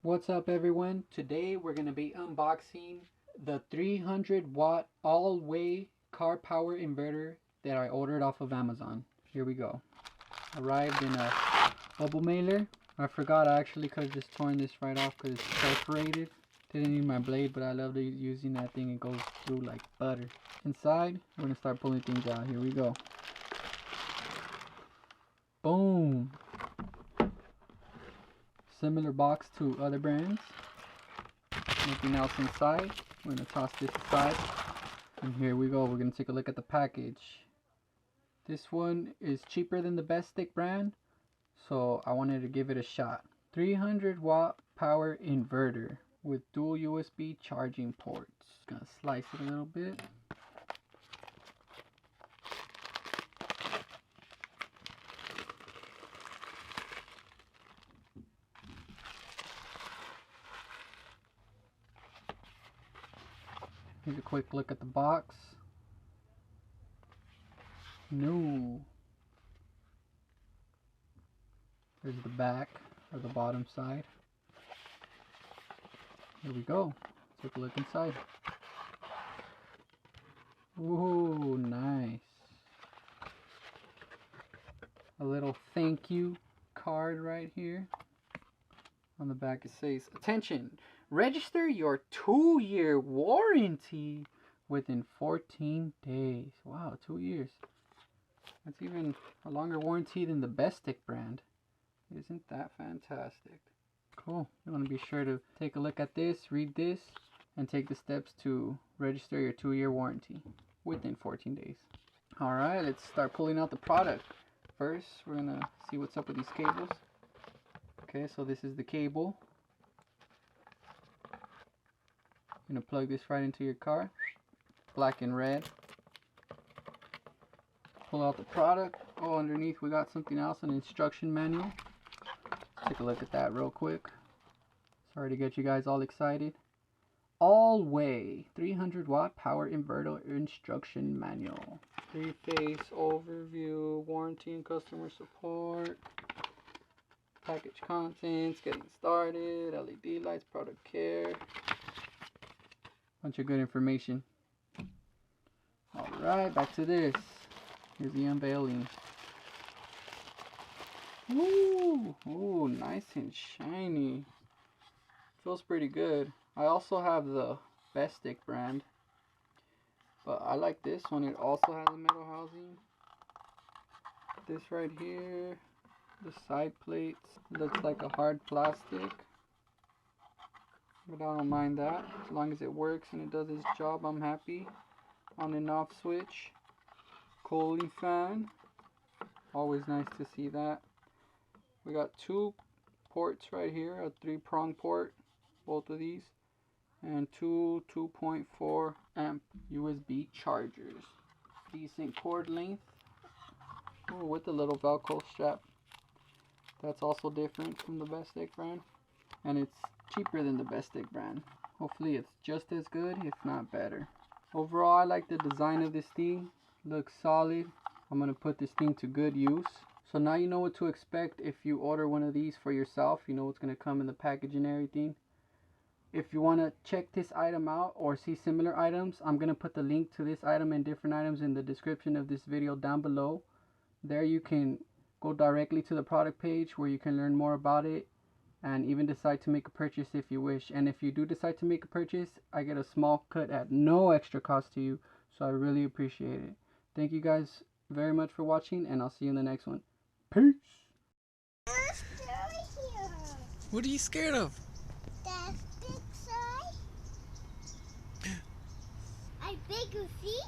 What's up everyone? Today we're going to be unboxing the 300 watt all-way car power inverter that I ordered off of Amazon. Here we go. Arrived in a bubble mailer. I forgot I actually could have just torn this right off because it's perforated. Didn't need my blade, but I love using that thing. It goes through like butter. Inside, we're going to start pulling things out. Here we go. Boom! Similar box to other brands. Nothing else inside. We're going to toss this aside. And here we go. We're going to take a look at the package. This one is cheaper than the Best Stick brand, so I wanted to give it a shot. 300 watt power inverter with dual USB charging ports. Gonna slice it a little bit. Here's a quick look at the box. No. There's the back, or the bottom side. Here we go. Take a look inside. Ooh, nice. A little thank you card right here. On the back it says, attention, register your 2-year warranty within 14 days. Wow, 2 years. That's even a longer warranty than the Best Stick brand. Isn't that fantastic? Cool. You want to be sure to take a look at this, read this, and take the steps to register your 2-year warranty within 14 days. Alright, let's start pulling out the product. First, we're going to see what's up with these cables. Okay, so this is the cable. You're going to plug this right into your car. Black and red. Pull out the product. Oh, underneath we got something else, an instruction manual. Take a look at that real quick. Sorry to get you guys all excited. All-way 300 watt power inverter instruction manual. 3-phase overview, warranty and customer support. Package contents, getting started, LED lights, product care. Bunch of good information. Alright, back to this. Here's the unveiling. Ooh, ooh, nice and shiny. Feels pretty good. I also have the Best Stick brand, but I like this one. It also has a metal housing. This right here, the side plates, looks like a hard plastic, but I don't mind that. As long as it works and it does its job, I'm happy. On and off switch. Cooling fan. Always nice to see that. We got 2 ports right here, a 3-prong port, both of these, and 2 2.4 amp USB chargers. Decent cord length. Ooh, with a little Velcro strap. That's also different from the Best Stick brand, and it's cheaper than the Best Stick brand. Hopefully it's just as good, if not better. Overall, I like the design of this thing. Looks solid. I'm gonna put this thing to good use. So now you know what to expect if you order one of these for yourself. You know what's gonna come in the package and everything. If you want to check this item out or see similar items, I'm gonna put the link to this item and different items in the description of this video down below. There you can go directly to the product page where you can learn more about it and even decide to make a purchase if you wish. And if you do decide to make a purchase, I get a small cut at no extra cost to you, so I really appreciate it. Thank you guys very much for watching, and I'll see you in the next one. Peace. What are you scared of? The big side. I big, you see?